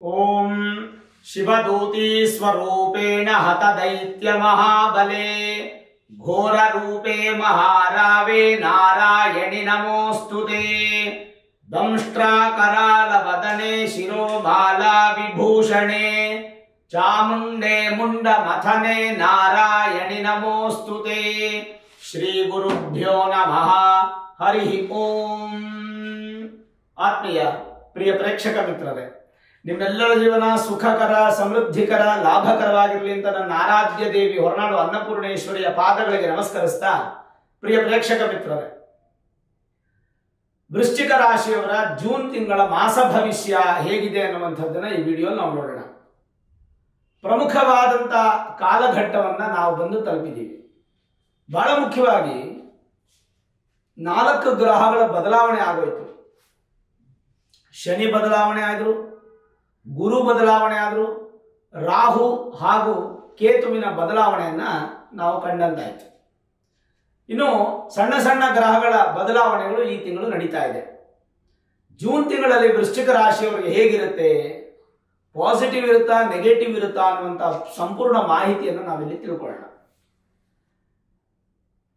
ओम शिवदूती स्वरूपेण हत दैत्य महाबले घोर रूपे महारावे नारायणि नमोस्तुते दंष्ट्राकराल वदने शिरोमाला विभूषणे चामुंडे मुंड मथने नारायणि नमोस्तुते श्री गुरुभ्यो नमः हरि ओम। आत्मीय प्रिय प्रेक्षक ಮಿತ್ರರೇ, ನಿಮ್ಮೆಲ್ಲರ ಜೀವನ ಸುಖಕರ ಸಮೃದ್ಧಿಕರ ಲಾಭಕರವಾಗಿರಲಿ ಅಂತ ನನ್ನ ಆರಾಧ್ಯ ದೇವಿ ಹೊರನಾಡು ಅನ್ನಪೂರ್ಣೇಶ್ವರಿಯ ಪಾದಗಳಿಗೆ ನಮಸ್ಕರಿಸ್ತಾ, ಪ್ರಿಯ ಪ್ರೇಕ್ಷಕ ಮಿತ್ರರೇ, ವೃಶ್ಚಿಕ ರಾಶಿಯವರ ಜೂನ್ ತಿಂಗಳ ಮಾಸ ಭವಿಷ್ಯ ಹೇಗಿದೆ ಅನ್ನುವಂಥದ್ದನ್ನ ಈ ವಿಡಿಯೋ ನಾವು ನೋಡೋಣ. ಪ್ರಮುಖವಾದಂತ ಕಾಲಘಟ್ಟವನ್ನ ನಾವು ಬಂದು ತಲುಪಿದ್ದೀವಿ. ಬಹಳ ಮುಖ್ಯವಾಗಿ 4 ಗ್ರಹಗಳ ಬದಲಾವಣೆ ಆಗೋಯ್ತು. ಶನಿ ಬದಲಾವಣೆ ಆದ್ರು, ಗುರು ಬದಲಾವಣೆ ಆದ್ರು, ರಾಹು ಹಾಗೂ ಕೇತುವಿನ ಬದಲಾವಣೆಯನ್ನ ನಾವು ಕಂಡಂತಾಯ್ತು. ಇನ್ನು ಸಣ್ಣ ಸಣ್ಣ ಗ್ರಹಗಳ ಬದಲಾವಣೆಗಳು ಈ ತಿಂಗಳು ನಡೀತಾ ಇದೆ. ಜೂನ್ ತಿಂಗಳಲ್ಲಿ ವೃಶ್ಚಿಕ ರಾಶಿಯವರಿಗೆ ಹೇಗಿರುತ್ತೆ, ಪಾಸಿಟಿವ್ ಇರುತ್ತಾ ನೆಗೆಟಿವ್ ಇರುತ್ತಾ ಅನ್ನುವಂಥ ಸಂಪೂರ್ಣ ಮಾಹಿತಿಯನ್ನು ನಾವಿಲ್ಲಿ ತಿಳ್ಕೊಳ್ಳೋಣ.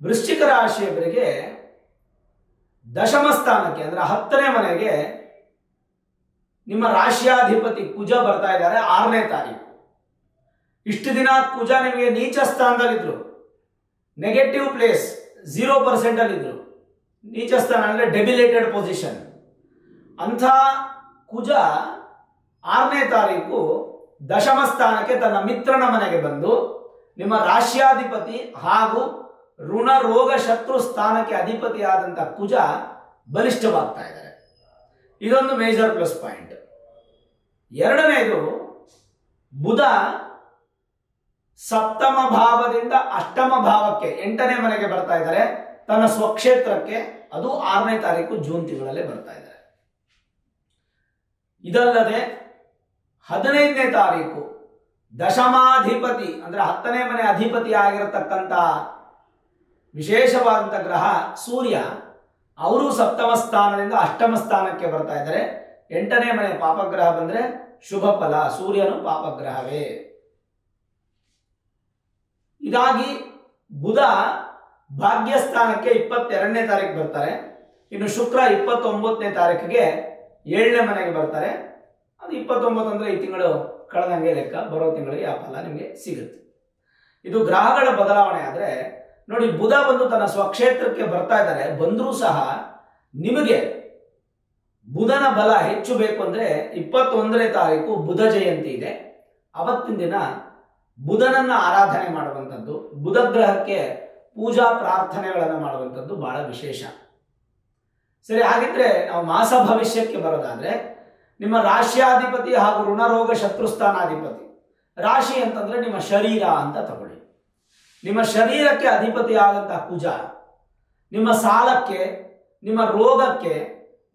ವೃಶ್ಚಿಕ ರಾಶಿಯವರಿಗೆ ದಶಮ ಸ್ಥಾನಕ್ಕೆ ಅಂದ್ರೆ 10ನೇ ಮನೆಗೆ ನಿಮ್ಮ ರಾಶಿಯಾಧಿಪತಿ ಕುಜ ಬರ್ತಾ ಇದ್ದಾರೆ 6ನೇ ತಾರೀಕು. ಇಷ್ಟು ದಿನ ಕುಜ ನಿಮಗೆ ನೀಚ ಸ್ಥಾನದಲ್ಲಿದ್ರು, ನೆಗೆಟಿವ್ ಪ್ಲೇಸ್ 0% ಅಲ್ಲಿದ್ರು. ನೀಚ ಸ್ಥಾನ ಅಂದ್ರೆ ಡೆಬಿಲೇಟೆಡ್ ಪೊಸಿಷನ್. ಅಂಥ ಕುಜ 6ನೇ ತಾರೀಕು ದಶಮ ಸ್ಥಾನಕ್ಕೆ ತನ್ನ ಮಿತ್ರನ ಮನೆಗೆ ಬಂದು ನಿಮ್ಮ ರಾಶಿಯಾಧಿಪತಿ ಹಾಗೂ ಋಣ ರೋಗ ಶತ್ರು ಸ್ಥಾನಕ್ಕೆ ಅಧಿಪತಿಯಾದಂಥ ಕುಜ ಬಲಿಷ್ಠವಾಗ್ತಾ ಇದ್ದಾರೆ. ಇದೊಂದು ಮೇಜರ್ ಪ್ಲಸ್ ಪಾಯಿಂಟ್. ಎರಡನೇದು, ಬುಧ ಸಪ್ತಮ ಭಾವದಿಂದ ಅಷ್ಟಮ ಭಾವಕ್ಕೆ 8ನೇ ಮನೆಗೆ ಬರ್ತಾ ಇದ್ದಾರೆ, ತನ್ನ ಸ್ವಕ್ಷೇತ್ರಕ್ಕೆ. ಅದು 6ನೇ ತಾರೀಕು ಜೂನ್ ತಿಂಗಳಲ್ಲೇ ಬರ್ತಾ ಇದ್ದಾರೆ. ಇದಲ್ಲದೆ 15ನೇ ತಾರೀಕು ದಶಮಾಧಿಪತಿ ಅಂದ್ರೆ 10ನೇ ಮನೆ ಅಧಿಪತಿ ಆಗಿರತಕ್ಕಂಥ ವಿಶೇಷವಾದಂಥ ಗ್ರಹ ಸೂರ್ಯ, ಅವರು ಸಪ್ತಮ ಸ್ಥಾನದಿಂದ ಅಷ್ಟಮ ಸ್ಥಾನಕ್ಕೆ ಬರ್ತಾ ಇದ್ದಾರೆ. 8ನೇ ಮನೆ ಪಾಪಗ್ರಹ ಬಂದ್ರೆ ಶುಭ ಫಲ, ಸೂರ್ಯನು ಪಾಪಗ್ರಹವೇ. ಇದಾಗಿ ಬುಧ ಭಾಗ್ಯಸ್ಥಾನಕ್ಕೆ 22ನೇ ತಾರೀಕು ಬರ್ತಾರೆ. ಇನ್ನು ಶುಕ್ರ 29ನೇ ತಾರೀಕಿಗೆ 7ನೇ ಮನೆಗೆ ಬರ್ತಾರೆ. ಅದು 29 ಅಂದ್ರೆ ಈ ತಿಂಗಳು ಕಳೆದಂಗೆ ಲೆಕ್ಕ, ಬರೋ ತಿಂಗಳಿಗೆ ಆ ಫಲ ನಿಮಗೆ ಸಿಗುತ್ತೆ. ಇದು ಗ್ರಹಗಳ ಬದಲಾವಣೆ. ಆದ್ರೆ ನೋಡಿ, ಬುಧ ಬಂದು ತನ್ನ ಸ್ವಕ್ಷೇತ್ರಕ್ಕೆ ಬರ್ತಾ ಇದ್ದಾರೆ. ಬಂದರೂ ಸಹ ನಿಮಗೆ ಬುಧನ ಬಲ ಹೆಚ್ಚು ಬೇಕು ಅಂದ್ರೆ 21ನೇ ತಾರೀಕು ಬುಧ ಜಯಂತಿ ಇದೆ. ಅವತ್ತಿನ ದಿನ ಬುಧನನ್ನ ಆರಾಧನೆ ಮಾಡುವಂಥದ್ದು, ಬುಧ ಗ್ರಹಕ್ಕೆ ಪೂಜಾ ಪ್ರಾರ್ಥನೆಗಳನ್ನು ಮಾಡುವಂಥದ್ದು ಬಹಳ ವಿಶೇಷ. ಸರಿ, ಹಾಗಿದ್ರೆ ನಾವು ಮಾಸ ಭವಿಷ್ಯಕ್ಕೆ ಬರೋದಾದ್ರೆ, ನಿಮ್ಮ ರಾಶಿಯಾಧಿಪತಿ ಹಾಗೂ ಋಣರೋಗ ಶತ್ರುಸ್ಥಾನಾಧಿಪತಿ. ರಾಶಿ ಅಂತಂದ್ರೆ ನಿಮ್ಮ ಶರೀರ ಅಂತ ತಗೊಳ್ಳಿ. ನಿಮ್ಮ ಶರೀರಕ್ಕೆ ಅಧಿಪತಿಯಾದಂತಹ ಕುಜ, ನಿಮ್ಮ ಸಾಲಕ್ಕೆ, ನಿಮ್ಮ ರೋಗಕ್ಕೆ,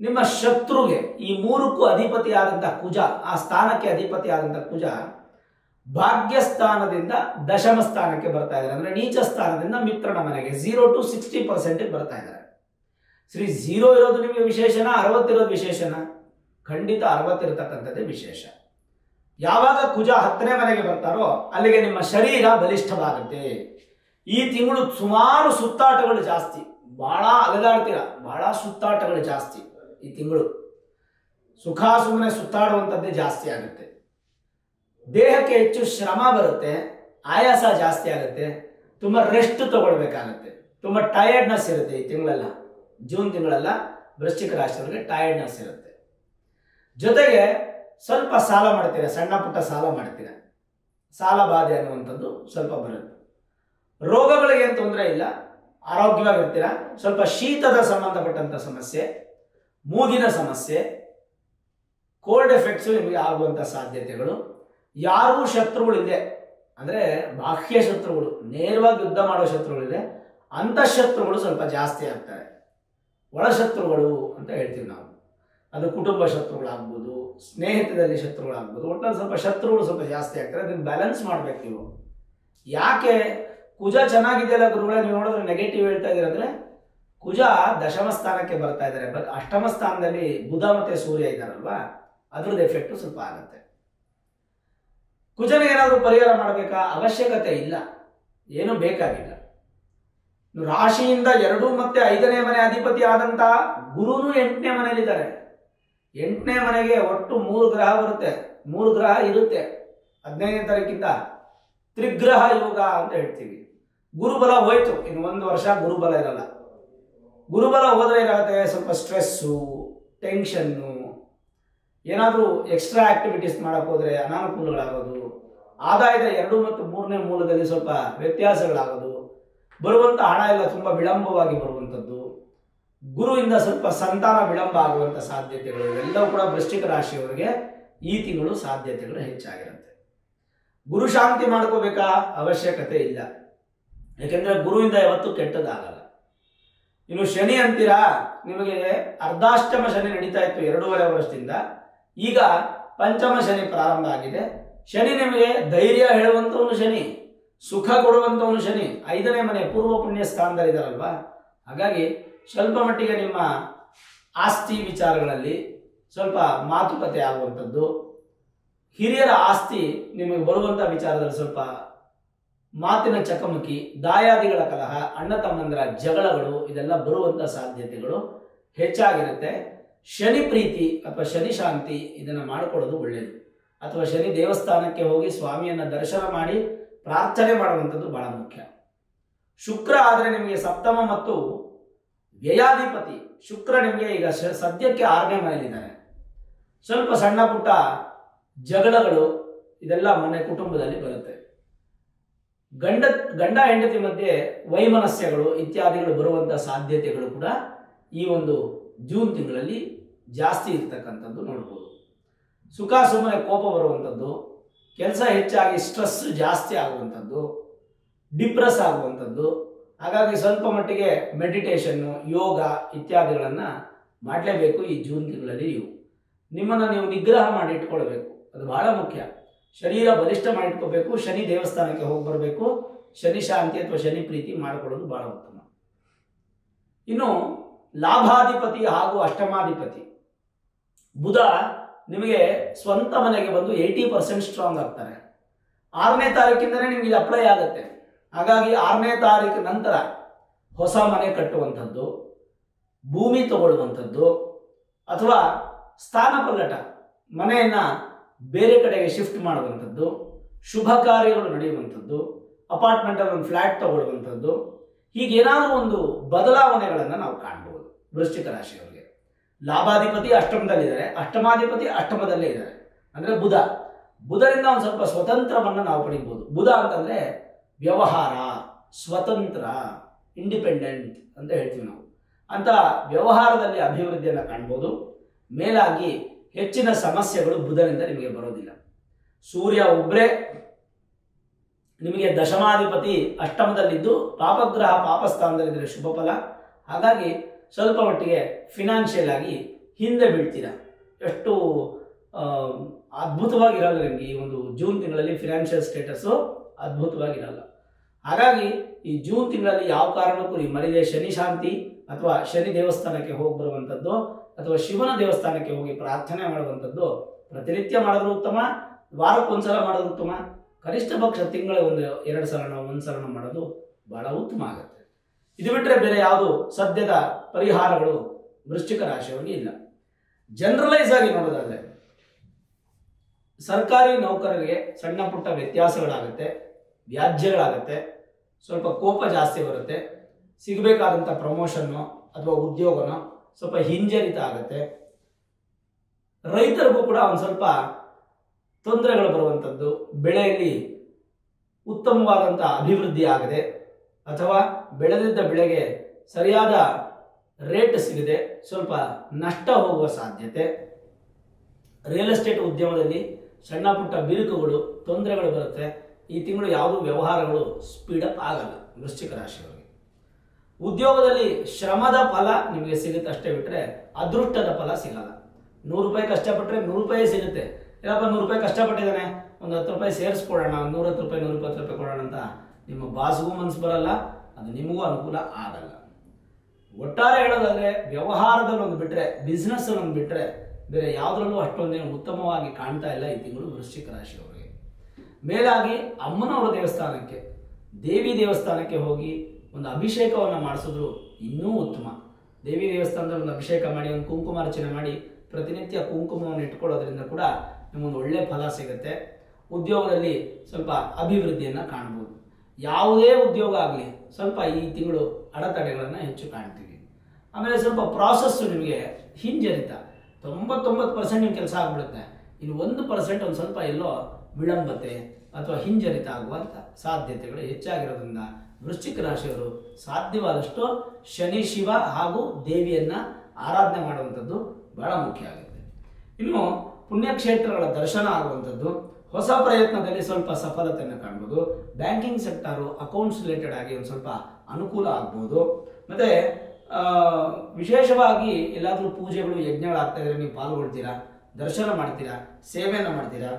ನಿಮ್ಮ ಶತ್ರುಗೆ, ಈ 3ಕ್ಕೂ ಅಧಿಪತಿಯಾದಂತಹ ಕುಜ, ಆ ಸ್ಥಾನಕ್ಕೆ ಅಧಿಪತಿಯಾದಂತಹ ಕುಜ ಭಾಗ್ಯಸ್ಥಾನದಿಂದ ದಶಮ ಸ್ಥಾನಕ್ಕೆ ಬರ್ತಾ ಇದ್ದಾರೆ. ಅಂದ್ರೆ ನೀಚ ಸ್ಥಾನದಿಂದ ಮಿತ್ರನ ಮನೆಗೆ 0 to 60% ಬರ್ತಾ ಇದ್ದಾರೆ. ಶ್ರೀ 0 ಇರೋದು ನಿಮಗೆ ವಿಶೇಷನ, 60 ಇರೋದು ವಿಶೇಷನ? ಖಂಡಿತ 60 ಇರತಕ್ಕಂಥದ್ದೇ ವಿಶೇಷ. ಯಾವಾಗ ಕುಜ 10ನೇ ಮನೆಗೆ ಬರ್ತಾರೋ ಅಲ್ಲಿಗೆ ನಿಮ್ಮ ಶರೀರ ಬಲಿಷ್ಠವಾಗುತ್ತೆ. ಈ ತಿಂಗಳು ಸುಮಾರು ಸುತ್ತಾಟಗಳು ಜಾಸ್ತಿ, ಬಹಳ ಅಲೆದಾಡ್ತೀರ, ಬಹಳ ಸುತ್ತಾಟಗಳು ಜಾಸ್ತಿ. ಈ ತಿಂಗಳು ಸುಖ ಸುಮ್ಮನೆ ಸುತ್ತಾಡುವಂಥದ್ದೇ ಜಾಸ್ತಿ ಆಗುತ್ತೆ. ದೇಹಕ್ಕೆ ಹೆಚ್ಚು ಶ್ರಮ ಬರುತ್ತೆ, ಆಯಾಸ ಜಾಸ್ತಿ ಆಗುತ್ತೆ, ತುಂಬಾ ರೆಸ್ಟ್ ತಗೊಳ್ಬೇಕಾಗತ್ತೆ, ತುಂಬಾ ಟಯರ್ಡ್ನೆಸ್ ಇರುತ್ತೆ. ಈ ತಿಂಗಳೆಲ್ಲ, ಜೂನ್ ತಿಂಗಳೆಲ್ಲ ವೃಶ್ಚಿಕ ರಾಶಿಯವರಿಗೆ ಟಯರ್ಡ್ನೆಸ್ ಇರುತ್ತೆ. ಜೊತೆಗೆ ಸ್ವಲ್ಪ ಸಾಲ ಮಾಡ್ತೀರಾ, ಸಣ್ಣ ಪುಟ್ಟ ಸಾಲ ಮಾಡ್ತೀರಾ, ಸಾಲ ಬಾಧೆ ಅನ್ನುವಂಥದ್ದು ಸ್ವಲ್ಪ ಬರುತ್ತೆ. ರೋಗಗಳಿಗೆ ಏನು ತೊಂದರೆ ಇಲ್ಲ, ಆರೋಗ್ಯವಾಗಿರ್ತೀರ. ಸ್ವಲ್ಪ ಶೀತದ ಸಂಬಂಧಪಟ್ಟಂತ ಸಮಸ್ಯೆ, ಮೂಗಿನ ಸಮಸ್ಯೆ, ಕೋಲ್ಡ್ ಎಫೆಕ್ಟ್ಸ್ ನಿಮಗೆ ಆಗುವಂತ ಸಾಧ್ಯತೆಗಳು. ಯಾರೂ ಶತ್ರುಗಳಿದೆ ಅಂದ್ರೆ ಬಾಹ್ಯ ಶತ್ರುಗಳು, ನೇರವಾಗಿ ಯುದ್ಧ ಮಾಡೋ ಶತ್ರುಗಳಿದೆ, ಅಂತಃಶತ್ರುಗಳು ಸ್ವಲ್ಪ ಜಾಸ್ತಿ ಆಗ್ತಾರೆ. ಒಳಶತ್ರುಗಳು ಅಂತ ಹೇಳ್ತೀವಿ ನಾವು. ಅದು ಕುಟುಂಬ ಶತ್ರುಗಳಾಗ್ಬೋದು, ಸ್ನೇಹಿತರಲ್ಲಿ ಶತ್ರುಗಳಾಗ್ಬೋದು, ಒಟ್ಟಿನಲ್ಲಿ ಸ್ವಲ್ಪ ಶತ್ರುಗಳು ಸ್ವಲ್ಪ ಜಾಸ್ತಿ ಆಗ್ತಾರೆ. ಅದನ್ನು ಬ್ಯಾಲೆನ್ಸ್ ಮಾಡ್ಬೇಕು ನೀವು. ಯಾಕೆ ಕುಜ ಚೆನ್ನಾಗಿದೆಯಲ್ಲ ಗುರುಗಳೇ, ನೀವು ನೋಡಿದ್ರೆ ನೆಗೆಟಿವ್ ಹೇಳ್ತಾ ಇದ್ದೀರ ಅಂದ್ರೆ, ಕುಜ ದಶಮ ಸ್ಥಾನಕ್ಕೆ ಬರ್ತಾ ಇದ್ದಾರೆ, ಬಟ್ ಅಷ್ಟಮ ಸ್ಥಾನದಲ್ಲಿ ಬುಧ ಮತ್ತೆ ಸೂರ್ಯ ಇದ್ದಾರಲ್ವಾ, ಅದ್ರದ್ದು ಎಫೆಕ್ಟ್ ಸ್ವಲ್ಪ ಆಗುತ್ತೆ. ಕುಜನ ಏನಾದರೂ ಪರಿಹಾರ ಮಾಡಬೇಕಾ? ಅವಶ್ಯಕತೆ ಇಲ್ಲ, ಏನು ಬೇಕಾಗಿಲ್ಲ. ರಾಶಿಯಿಂದ 2 ಮತ್ತು 5ನೇ ಮನೆ ಅಧಿಪತಿ ಆದಂತ ಗುರುನು 8ನೇ ಮನೆಯಲ್ಲಿದ್ದಾರೆ. 8ನೇ ಮನೆಗೆ ಒಟ್ಟು 3 ಗ್ರಹ ಬರುತ್ತೆ, 3 ಗ್ರಹ ಇರುತ್ತೆ. 15ನೇ ತಾರೀಕಿಂದ ತ್ರಿಗ್ರಹ ಯೋಗ ಅಂತ ಹೇಳ್ತೀವಿ. ಗುರುಬಲ ಹೋಯ್ತು, ಇನ್ನು 1 ವರ್ಷ ಗುರುಬಲ ಇರಲ್ಲ. ಗುರುಬಲ ಹೋದ್ರೆ ಏನಾಗುತ್ತೆ, ಸ್ವಲ್ಪ ಸ್ಟ್ರೆಸ್ಸು, ಟೆನ್ಷನ್ನು, ಏನಾದರೂ ಎಕ್ಸ್ಟ್ರಾ ಆಕ್ಟಿವಿಟೀಸ್ ಮಾಡಕ್ ಹೋದ್ರೆ ಅನಾನುಕೂಲಗಳಾಗೋದು, ಆದಾಯದ 2 ಮತ್ತು 3ನೇ ಮೂಲದಲ್ಲಿ ಸ್ವಲ್ಪ ವ್ಯತ್ಯಾಸಗಳಾಗೋದು, ಬರುವಂತ ಹಣ ಎಲ್ಲ ತುಂಬಾ ವಿಳಂಬವಾಗಿ ಬರುವಂಥದ್ದು, ಗುರುವಿಂದ ಸ್ವಲ್ಪ ಸಂತಾನ ವಿಳಂಬ ಆಗುವಂತ ಸಾಧ್ಯತೆಗಳು, ಇವೆಲ್ಲವೂ ಕೂಡ ವೃಶ್ಚಿಕ ರಾಶಿಯವರಿಗೆ ಈ ತಿಂಗಳು ಸಾಧ್ಯತೆಗಳು ಹೆಚ್ಚಾಗಿರುತ್ತೆ. ಗುರು ಶಾಂತಿ ಮಾಡ್ಕೋಬೇಕಾ? ಅವಶ್ಯಕತೆ ಇಲ್ಲ, ಯಾಕೆಂದ್ರೆ ಗುರುವಿಂದ ಯಾವತ್ತೂ ಕೆಟ್ಟದಾಗಲ್ಲ. ಇನ್ನು ಶನಿ ಅಂತೀರಾ, ನಿಮಗೆ ಅರ್ಧಾಷ್ಟಮ ಶನಿ ನಡೀತಾ ಇತ್ತು 2.5 ವರ್ಷದಿಂದ, ಈಗ ಪಂಚಮ ಶನಿ ಪ್ರಾರಂಭ ಆಗಿದೆ. ಶನಿ ನಿಮಗೆ ಧೈರ್ಯ ಹೇಳುವಂತವನು ಶನಿ, ಸುಖ ಕೊಡುವಂತವನು ಶನಿ, 5ನೇ ಮನೆ ಪೂರ್ವ ಪುಣ್ಯ ಸ್ಥಾನದಲ್ಲಿದ್ದಾರಲ್ವಾ. ಹಾಗಾಗಿ ಸ್ವಲ್ಪ ಮಟ್ಟಿಗೆ ನಿಮ್ಮ ಆಸ್ತಿ ವಿಚಾರಗಳಲ್ಲಿ ಸ್ವಲ್ಪ ಮಾತುಕತೆ ಆಗುವಂಥದ್ದು, ಹಿರಿಯರ ಆಸ್ತಿ ನಿಮಗೆ ಬರುವಂಥ ವಿಚಾರದಲ್ಲಿ ಸ್ವಲ್ಪ ಮಾತಿನ ಚಕಮಕಿ, ದಾಯಾದಿಗಳ ಕಲಹ, ಅಣ್ಣ ತಮ್ಮಂದರ ಜಗಳಗಳು, ಇದೆಲ್ಲ ಬರುವಂಥ ಸಾಧ್ಯತೆಗಳು ಹೆಚ್ಚಾಗಿರುತ್ತೆ. ಶನಿ ಪ್ರೀತಿ ಅಥವಾ ಶನಿ ಶಾಂತಿ ಇದನ್ನು ಮಾಡಿಕೊಳ್ಳೋದು ಒಳ್ಳೆಯದು. ಅಥವಾ ಶನಿ ದೇವಸ್ಥಾನಕ್ಕೆ ಹೋಗಿ ಸ್ವಾಮಿಯನ್ನು ದರ್ಶನ ಮಾಡಿ ಪ್ರಾರ್ಥನೆ ಮಾಡುವಂಥದ್ದು ಬಹಳ ಮುಖ್ಯ. ಶುಕ್ರ ಆದರೆ ನಿಮಗೆ ಸಪ್ತಮ ಮತ್ತು ವ್ಯಯಾಧಿಪತಿ ಶುಕ್ರ ನಿಮಗೆ ಈಗ ಸದ್ಯಕ್ಕೆ 6ನೇ ಮನೆಯಲ್ಲಿದ್ದಾರೆ. ಸ್ವಲ್ಪ ಸಣ್ಣ ಪುಟ್ಟ ಜಗಳಗಳು ಇದೆಲ್ಲ ಮನೆ ಕುಟುಂಬದಲ್ಲಿ ಬರುತ್ತೆ. ಗಂಡ ಹೆಂಡತಿ ಮಧ್ಯೆ ವೈಮನಸ್ಯಗಳು ಇತ್ಯಾದಿಗಳು ಬರುವಂಥ ಸಾಧ್ಯತೆಗಳು ಕೂಡ ಈ ಒಂದು ಜೂನ್ ತಿಂಗಳಲ್ಲಿ ಜಾಸ್ತಿ ಇರ್ತಕ್ಕಂಥದ್ದು ನೋಡ್ಬೋದು. ಸುಖ ಸುಮ್ಮನೆ ಕೋಪ ಬರುವಂಥದ್ದು, ಕೆಲಸ ಹೆಚ್ಚಾಗಿ ಸ್ಟ್ರೆಸ್ ಜಾಸ್ತಿ ಆಗುವಂಥದ್ದು, ಡಿಪ್ರೆಸ್ ಆಗುವಂಥದ್ದು. ಹಾಗಾಗಿ ಸ್ವಲ್ಪ ಮಟ್ಟಿಗೆ ಮೆಡಿಟೇಷನ್ನು, ಯೋಗ ಇತ್ಯಾದಿಗಳನ್ನು ಮಾಡಲೇಬೇಕು ಈ ಜೂನ್ ತಿಂಗಳಲ್ಲಿ. ನಿಮ್ಮನ್ನು ನೀವು ನಿಗ್ರಹ ಮಾಡಿ ಇಟ್ಕೊಳ್ಬೇಕು, ಅದು ಬಹಳ ಮುಖ್ಯ. ಶರೀರ ಬಲಿಷ್ಠ ಮಾಡಿಟ್ಕೋಬೇಕು, ಶನಿ ದೇವಸ್ಥಾನಕ್ಕೆ ಹೋಗಿ ಬರಬೇಕು, ಶನಿ ಶಾಂತಿ ಅಥವಾ ಶನಿ ಪ್ರೀತಿ ಮಾಡಿಕೊಳ್ಳೋದು ಬಹಳ ಉತ್ತಮ. ಇನ್ನು ಲಾಭಾಧಿಪತಿ ಹಾಗೂ ಅಷ್ಟಮಾಧಿಪತಿ ಬುಧ ನಿಮಗೆ ಸ್ವಂತ ಮನೆಗೆ ಬಂದು 80% ಸ್ಟ್ರಾಂಗ್ ಆಗ್ತಾರೆ. 6ನೇ ತಾರೀಕಿಂದಲೇ ನಿಮಗೆ ಅಪ್ಲೈ ಆಗುತ್ತೆ. ಹಾಗಾಗಿ 6ನೇ ತಾರೀಕು ನಂತರ ಹೊಸ ಮನೆ ಕಟ್ಟುವಂಥದ್ದು, ಭೂಮಿ ತಗೊಳ್ಳುವಂಥದ್ದು, ಅಥವಾ ಸ್ಥಾನ ಪಲ್ಲಟ ಮನೆಯನ್ನು ಬೇರೆ ಕಡೆಗೆ ಶಿಫ್ಟ್ ಮಾಡುವಂಥದ್ದು, ಶುಭ ಕಾರ್ಯಗಳು ನಡೆಯುವಂಥದ್ದು, ಅಪಾರ್ಟ್ಮೆಂಟಲ್ಲಿ ಒಂದು ಫ್ಲ್ಯಾಟ್ ತಗೊಳ್ಳುವಂಥದ್ದು, ಹೀಗೇನಾದರೂ ಒಂದು ಬದಲಾವಣೆಗಳನ್ನು ನಾವು ಕಾಣ್ಬೋದು ವೃಶ್ಚಿಕ ರಾಶಿಯವರಿಗೆ. ಲಾಭಾಧಿಪತಿ ಅಷ್ಟಮದಲ್ಲಿದ್ದಾರೆ, ಅಷ್ಟಮಾಧಿಪತಿ ಅಷ್ಟಮದಲ್ಲೇ ಇದ್ದಾರೆ, ಅಂದರೆ ಬುಧರಿಂದ ಒಂದು ಸ್ವಲ್ಪ ಸ್ವತಂತ್ರವನ್ನು ನಾವು ಪಡಿಬೋದು. ಬುಧ ಅಂತಂದರೆ ವ್ಯವಹಾರ, ಸ್ವತಂತ್ರ, ಇಂಡಿಪೆಂಡೆಂಟ್ ಅಂತ ಹೇಳ್ತೀವಿ ನಾವು. ಅಂತ ವ್ಯವಹಾರದಲ್ಲಿ ಅಭಿವೃದ್ಧಿಯನ್ನು ಕಾಣ್ಬೋದು. ಮೇಲಾಗಿ ಹೆಚ್ಚಿನ ಸಮಸ್ಯೆಗಳು ಬುಧನಿಂದ ನಿಮಗೆ ಬರೋದಿಲ್ಲ. ಸೂರ್ಯ ಒಬ್ಬರೇ ನಿಮಗೆ ದಶಮಾಧಿಪತಿ ಅಷ್ಟಮದಲ್ಲಿದ್ದು ಪಾಪಗ್ರಹ ಪಾಪಸ್ಥಾನದಲ್ಲಿದ್ದರೆ ಶುಭ ಫಲ. ಹಾಗಾಗಿ ಸ್ವಲ್ಪ ಮಟ್ಟಿಗೆ ಫಿನಾನ್ಷಿಯಲ್ ಆಗಿ ಹಿಂದೆ ಬೀಳ್ತೀರಾ. ಎಷ್ಟು ಅದ್ಭುತವಾಗಿರಲ್ಲ ನಿಮಗೆ ಈ ಒಂದು ಜೂನ್ ತಿಂಗಳಲ್ಲಿ ಫಿನಾನ್ಷಿಯಲ್ ಸ್ಟೇಟಸ್ಸು ಅದ್ಭುತವಾಗಿರಲ್ಲ. ಹಾಗಾಗಿ ಈ ಜೂನ್ ತಿಂಗಳಲ್ಲಿ ಯಾವ ಕಾರಣಕ್ಕೂ ನೀವು ಮರಿದೆ ಶನಿ ಶಾಂತಿ ಅಥವಾ ಶನಿ ದೇವಸ್ಥಾನಕ್ಕೆ ಹೋಗಿ ಬರುವಂಥದ್ದು ಅಥವಾ ಶಿವನ ದೇವಸ್ಥಾನಕ್ಕೆ ಹೋಗಿ ಪ್ರಾರ್ಥನೆ ಮಾಡುವಂಥದ್ದು ಪ್ರತಿನಿತ್ಯ ಮಾಡಿದ್ರು ಉತ್ತಮ, ವಾರಕ್ಕೊಂದ್ಸಲ ಮಾಡೋದು ಉತ್ತಮ, ಕನಿಷ್ಠ ಪಕ್ಷ ತಿಂಗಳ 1-2 ಸಲ 1 ಸಲ ಮಾಡೋದು ಬಹಳ ಉತ್ತಮ ಆಗುತ್ತೆ. ಇದು ಬಿಟ್ಟರೆ ಬೇರೆ ಯಾವುದು ಸದ್ಯದ ಪರಿಹಾರಗಳು ವೃಶ್ಚಿಕ ರಾಶಿಯವರಿಗೆ ಇಲ್ಲ. ಜನರಲೈಸ್ ಆಗಿ ನೋಡೋದಾದ್ರೆ ಸರ್ಕಾರಿ ನೌಕರರಿಗೆ ಸಣ್ಣ ಪುಟ್ಟ ವ್ಯತ್ಯಾಸಗಳಾಗುತ್ತೆ, ವ್ಯಾಜ್ಯಗಳಾಗುತ್ತೆ, ಸ್ವಲ್ಪ ಕೋಪ ಜಾಸ್ತಿ ಬರುತ್ತೆ, ಸಿಗಬೇಕಾದಂಥ ಪ್ರಮೋಷನ್ನು ಅಥವಾ ಉದ್ಯೋಗನೋ ಸ್ವಲ್ಪ ಹಿಂಜರಿತ ಆಗುತ್ತೆ. ರೈತರಿಗೂ ಕೂಡ ಒಂದು ಸ್ವಲ್ಪ ತೊಂದರೆಗಳು ಬರುವಂಥದ್ದು, ಬೆಳೆಯಲ್ಲಿ ಉತ್ತಮವಾದಂಥ ಅಭಿವೃದ್ಧಿ ಆಗದೆ ಅಥವಾ ಬೆಳೆದಿದ್ದ ಬೆಳೆಗೆ ಸರಿಯಾದ ರೇಟ್ ಸಿಗದೆ ಸ್ವಲ್ಪ ನಷ್ಟ ಹೋಗುವ ಸಾಧ್ಯತೆ. ರಿಯಲ್ ಎಸ್ಟೇಟ್ ಉದ್ಯಮದಲ್ಲಿ ಸಣ್ಣ ಪುಟ್ಟ ಬಿರುಕುಗಳು, ತೊಂದರೆಗಳು ಬರುತ್ತೆ. ಈ ತಿಂಗಳು ಯಾವುದೂ ವ್ಯವಹಾರಗಳು ಸ್ಪೀಡಪ್ ಆಗಲ್ಲ ವೃಶ್ಚಿಕ ರಾಶಿಯವರಿಗೆ. ಉದ್ಯೋಗದಲ್ಲಿ ಶ್ರಮದ ಫಲ ನಿಮಗೆ ಸಿಗುತ್ತೆ ಅಷ್ಟೇ ಬಿಟ್ಟರೆ ಅದೃಷ್ಟದ ಫಲ ಸಿಗಲ್ಲ. 100 ರೂಪಾಯಿ ಕಷ್ಟಪಟ್ಟರೆ 100 ರೂಪಾಯಿ ಸಿಗುತ್ತೆ. ಇಲ್ಲಪ್ಪ 100 ರೂಪಾಯಿ ಕಷ್ಟಪಟ್ಟಿದ್ದಾನೆ, ಒಂದು 10 ರೂಪಾಯಿ ಸೇರಿಸ್ಕೊಡೋಣ, 110 ರೂಪಾಯಿ 120 ರೂಪಾಯಿ ಕೊಡೋಣ ಅಂತ ನಿಮ್ಮ ಬಾಸ್ಗೂ ಮನಸ್ಸು ಬರಲ್ಲ, ಅದು ನಿಮಗೂ ಅನುಕೂಲ ಆಗಲ್ಲ. ಒಟ್ಟಾರೆ ಹೇಳೋದಾದ್ರೆ ವ್ಯವಹಾರದಲ್ಲಿ ಒಂದು ಬಿಟ್ಟರೆ, ಬಿಸ್ನೆಸ್ ಒಂದು ಬಿಟ್ಟರೆ ಬೇರೆ ಯಾವುದರಲ್ಲೂ ಅಷ್ಟೊಂದೇನು ಉತ್ತಮವಾಗಿ ಕಾಣ್ತಾ ಇಲ್ಲ ಈ ತಿಂಗಳು ವೃಶ್ಚಿಕ ರಾಶಿಯವರಿಗೆ. ಮೇಲಾಗಿ ಅಮ್ಮನವರ ದೇವಸ್ಥಾನಕ್ಕೆ, ದೇವಿ ದೇವಸ್ಥಾನಕ್ಕೆ ಹೋಗಿ ಒಂದು ಅಭಿಷೇಕವನ್ನು ಮಾಡಿಸಿದ್ರು ಇನ್ನೂ ಉತ್ತಮ. ದೇವಿ ದೇವಸ್ಥಾನದಲ್ಲಿ ಒಂದು ಅಭಿಷೇಕ ಮಾಡಿ, ಒಂದು ಕುಂಕುಮಾರ್ಚನೆ ಮಾಡಿ ಪ್ರತಿನಿತ್ಯ ಕುಂಕುಮವನ್ನು ಇಟ್ಕೊಳ್ಳೋದ್ರಿಂದ ಕೂಡ ನಿಮಗೊಂದು ಒಳ್ಳೆ ಫಲ ಸಿಗುತ್ತೆ. ಉದ್ಯೋಗದಲ್ಲಿ ಸ್ವಲ್ಪ ಅಭಿವೃದ್ಧಿಯನ್ನು ಕಾಣ್ಬೋದು. ಯಾವುದೇ ಉದ್ಯೋಗ ಆಗಲಿ ಸ್ವಲ್ಪ ಈ ತಿಂಗಳು ಅಡೆತಡೆಗಳನ್ನು ಹೆಚ್ಚು ಕಾಣ್ತೀವಿ. ಆಮೇಲೆ ಸ್ವಲ್ಪ ಪ್ರಾಸೆಸ್ಸು ನಿಮಗೆ ಹಿಂಜರಿತ, 99% ನಿಮ್ಮ ಕೆಲಸ ಆಗಿಬಿಡುತ್ತೆ. ಇನ್ನು 1% ಒಂದು ಸ್ವಲ್ಪ ಎಲ್ಲೋ ವಿಳಂಬತೆ ಅಥವಾ ಹಿಂಜರಿತ ಆಗುವಂಥ ಸಾಧ್ಯತೆಗಳು ಹೆಚ್ಚಾಗಿರೋದ್ರಿಂದ ವೃಶ್ಚಿಕ ರಾಶಿಯವರು ಸಾಧ್ಯವಾದಷ್ಟು ಶನಿ, ಶಿವ ಹಾಗೂ ದೇವಿಯನ್ನು ಆರಾಧನೆ ಮಾಡುವಂಥದ್ದು ಬಹಳ ಮುಖ್ಯ ಆಗುತ್ತೆ. ಇನ್ನು ಪುಣ್ಯಕ್ಷೇತ್ರಗಳ ದರ್ಶನ ಆಗುವಂಥದ್ದು, ಹೊಸ ಪ್ರಯತ್ನದಲ್ಲಿ ಸ್ವಲ್ಪ ಸಫಲತೆಯನ್ನು ಕಾಣ್ಬೋದು. ಬ್ಯಾಂಕಿಂಗ್ ಸೆಕ್ಟರು, ಅಕೌಂಟ್ಸ್ ರಿಲೇಟೆಡ್ ಆಗಿ ಒಂದು ಸ್ವಲ್ಪ ಅನುಕೂಲ ಆಗ್ಬೋದು. ಮತ್ತು ವಿಶೇಷವಾಗಿ ಎಲ್ಲಾದರೂ ಪೂಜೆಗಳು, ಯಜ್ಞಗಳಾಗ್ತಾ ಇದ್ರೆ ನೀವು ಪಾಲ್ಗೊಳ್ತೀರಾ, ದರ್ಶನ ಮಾಡ್ತೀರಾ, ಸೇವೆಯನ್ನು ಮಾಡ್ತೀರಾ.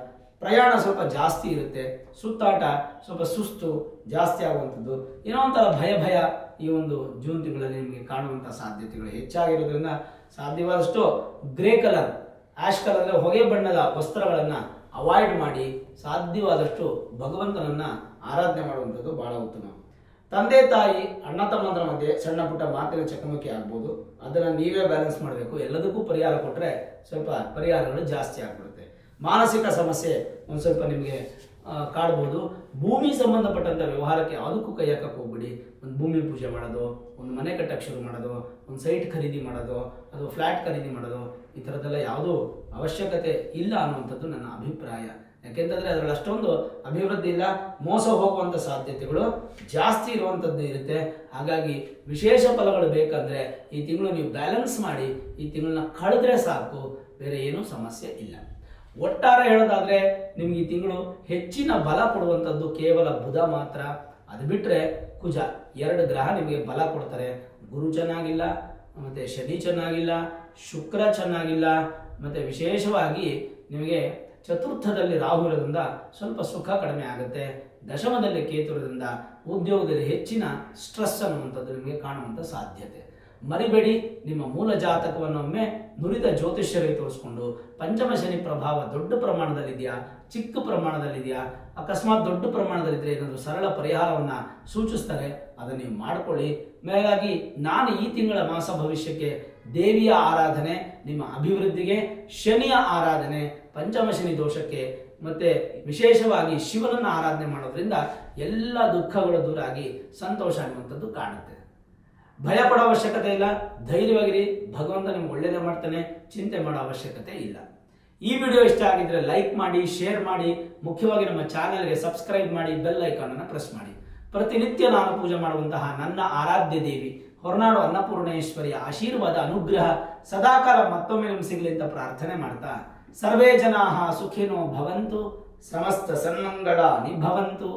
ಪ್ರಯಾಣ ಸ್ವಲ್ಪ ಜಾಸ್ತಿ ಇರುತ್ತೆ, ಸುತ್ತಾಟ ಸ್ವಲ್ಪ ಸುಸ್ತು ಜಾಸ್ತಿ ಆಗುವಂಥದ್ದು, ಏನೋ ಒಂಥರ ಭಯ ಈ ಒಂದು ಜೂನ್ ತಿಂಗಳಲ್ಲಿ ನಿಮಗೆ ಕಾಣುವಂಥ ಸಾಧ್ಯತೆಗಳು ಹೆಚ್ಚಾಗಿರೋದ್ರಿಂದ ಸಾಧ್ಯವಾದಷ್ಟು ಗ್ರೇ ಕಲರ್, ಆಶ್ ಕಲರ್, ಹೊಗೆ ಬಣ್ಣದ ವಸ್ತ್ರಗಳನ್ನು ಅವಾಯ್ಡ್ ಮಾಡಿ ಸಾಧ್ಯವಾದಷ್ಟು ಭಗವಂತನನ್ನು ಆರಾಧನೆ ಮಾಡುವಂಥದ್ದು ಬಹಳ ಉತ್ತಮ. ತಂದೆ ತಾಯಿ, ಅಣ್ಣ ತಮ್ಮಂದರ ಮಧ್ಯೆ ಸಣ್ಣ ಪುಟ್ಟ ಮಾತಿನ ಚಕಮಕಿ ಆಗ್ಬೋದು, ಅದನ್ನು ನೀವೇ ಬ್ಯಾಲೆನ್ಸ್ ಮಾಡಬೇಕು. ಎಲ್ಲದಕ್ಕೂ ಪರಿಹಾರ ಕೊಟ್ಟರೆ ಸ್ವಲ್ಪ ಪರಿಹಾರಗಳು ಜಾಸ್ತಿ ಆಗ್ಬಿಡುತ್ತೆ. ಮಾನಸಿಕ ಸಮಸ್ಯೆ ಒಂದು ಸ್ವಲ್ಪ ನಿಮಗೆ ಕಾಡ್ಬೋದು. ಭೂಮಿ ಸಂಬಂಧಪಟ್ಟಂಥ ವ್ಯವಹಾರಕ್ಕೆ ಯಾವುದಕ್ಕೂ ಕೈ ಹಾಕಕ್ಕೆ ಹೋಗ್ಬಿಡಿ. ಒಂದು ಭೂಮಿ ಪೂಜೆ ಮಾಡೋದು, ಒಂದು ಮನೆ ಕಟ್ಟಕ್ಕೆ ಶುರು ಮಾಡೋದು, ಒಂದು ಸೈಟ್ ಖರೀದಿ ಮಾಡೋದು, ಅಥವಾ ಫ್ಲ್ಯಾಟ್ ಖರೀದಿ ಮಾಡೋದು, ಈ ಥರದ್ದೆಲ್ಲ ಯಾವುದೂ ಅವಶ್ಯಕತೆ ಇಲ್ಲ ಅನ್ನುವಂಥದ್ದು ನನ್ನ ಅಭಿಪ್ರಾಯ. ಯಾಕೆಂತಂದರೆ ಅದರಲ್ಲಿ ಅಷ್ಟೊಂದು ಅಭಿವೃದ್ಧಿ ಇಲ್ಲ, ಮೋಸ ಹೋಗುವಂಥ ಸಾಧ್ಯತೆಗಳು ಜಾಸ್ತಿ ಇರುವಂಥದ್ದು ಇರುತ್ತೆ. ಹಾಗಾಗಿ ವಿಶೇಷ ಫಲಗಳು ಬೇಕಂದರೆ ಈ ತಿಂಗಳು ನೀವು ಬ್ಯಾಲೆನ್ಸ್ ಮಾಡಿ ಈ ತಿಂಗಳನ್ನ ಕಳೆದ್ರೆ ಸಾಕು, ಬೇರೆ ಏನೂ ಸಮಸ್ಯೆ ಇಲ್ಲ. ಒಟ್ಟಾರೆ ಹೇಳೋದಾದರೆ ನಿಮ್ಗೆ ಈ ತಿಂಗಳು ಹೆಚ್ಚಿನ ಬಲ ಕೊಡುವಂಥದ್ದು ಕೇವಲ ಬುಧ ಮಾತ್ರ. ಅದು ಬಿಟ್ಟರೆ ಕುಜ, 2 ಗ್ರಹ ನಿಮಗೆ ಬಲ ಕೊಡ್ತಾರೆ. ಗುರು ಚೆನ್ನಾಗಿಲ್ಲ, ಮತ್ತು ಶನಿ ಚೆನ್ನಾಗಿಲ್ಲ, ಶುಕ್ರ ಚೆನ್ನಾಗಿಲ್ಲ, ಮತ್ತು ವಿಶೇಷವಾಗಿ ನಿಮಗೆ ಚತುರ್ಥದಲ್ಲಿ ರಾಹು ಇರೋದ್ರಿಂದ ಸ್ವಲ್ಪ ಸುಖ ಕಡಿಮೆ ಆಗುತ್ತೆ. ದಶಮದಲ್ಲಿ ಕೇತು ಇರೋದ್ರಿಂದ ಉದ್ಯೋಗದಲ್ಲಿ ಹೆಚ್ಚಿನ ಸ್ಟ್ರೆಸ್ ಅನ್ನುವಂಥದ್ದು ನಿಮಗೆ ಕಾಣುವಂಥ ಸಾಧ್ಯತೆ. ಮರಿಬೇಡಿ, ನಿಮ್ಮ ಮೂಲ ಜಾತಕವನ್ನೊಮ್ಮೆ ನುರಿತ ಜ್ಯೋತಿಷ್ಯರಿಗೆ ತೋರಿಸ್ಕೊಂಡು ಪಂಚಮ ಶನಿ ಪ್ರಭಾವ ದೊಡ್ಡ ಪ್ರಮಾಣದಲ್ಲಿದೆಯಾ, ಚಿಕ್ಕ ಪ್ರಮಾಣದಲ್ಲಿದೆಯಾ, ಅಕಸ್ಮಾತ್ ದೊಡ್ಡ ಪ್ರಮಾಣದಲ್ಲಿದ್ದರೆ ಏನಾದರೂ ಸರಳ ಪರಿಹಾರವನ್ನು ಸೂಚಿಸ್ತಾರೆ, ಅದನ್ನು ನೀವು ಮಾಡ್ಕೊಳ್ಳಿ. ಮೇಲಾಗಿ ನಾನು ಈ ತಿಂಗಳ ಮಾಸ ಭವಿಷ್ಯಕ್ಕೆ ದೇವಿಯ ಆರಾಧನೆ ನಿಮ್ಮ ಅಭಿವೃದ್ಧಿಗೆ, ಶನಿಯ ಆರಾಧನೆ ಪಂಚಮ ಶನಿ ದೋಷಕ್ಕೆ, ಮತ್ತೆ ವಿಶೇಷವಾಗಿ ಶಿವನನ್ನು ಆರಾಧನೆ ಮಾಡೋದ್ರಿಂದ ಎಲ್ಲ ದುಃಖಗಳು ದೂರ ಆಗಿ ಸಂತೋಷ ಅನ್ನುವಂಥದ್ದು ಕಾಣುತ್ತೆ. ಭಯ ಪಡೋ ಅವಶ್ಯಕತೆ ಇಲ್ಲ, ಧೈರ್ಯವಾಗಿರಿ, ಭಗವಂತ ನಿಮ್ಗೆ ಒಳ್ಳೇದೇ ಮಾಡ್ತಾನೆ, ಚಿಂತೆ ಮಾಡೋ ಅವಶ್ಯಕತೆ ಇಲ್ಲ. ಈ ವಿಡಿಯೋ ಇಷ್ಟ ಆಗಿದ್ರೆ ಲೈಕ್ ಮಾಡಿ, ಶೇರ್ ಮಾಡಿ, ಮುಖ್ಯವಾಗಿ ನಮ್ಮ ಚಾನೆಲ್ಗೆ ಸಬ್ಸ್ಕ್ರೈಬ್ ಮಾಡಿ, ಬೆಲ್ ಐಕಾನ್ ಅನ್ನು ಪ್ರೆಸ್ ಮಾಡಿ. ಪ್ರತಿನಿತ್ಯ ನಾನು ಪೂಜೆ ಮಾಡುವಂತಹ ನನ್ನ ಆರಾಧ್ಯ ದೇವಿ ಹೊರನಾಡು ಅನ್ನಪೂರ್ಣೇಶ್ವರಿಯ ಆಶೀರ್ವಾದ, ಅನುಗ್ರಹ ಸದಾಕಾಲ ಮತ್ತೊಮ್ಮೆ ನಿಮ್ಗೆ ಸಿಗಲಿ ಅಂತ ಪ್ರಾರ್ಥನೆ ಮಾಡ್ತಾ, ಸರ್ವೇ ಜನಾಃ ಸುಖಿನೋ ಭವಂತು, ಸಮಸ್ತ ಸನ್ಮಂಗಳಾನಿ ಭವಂತು.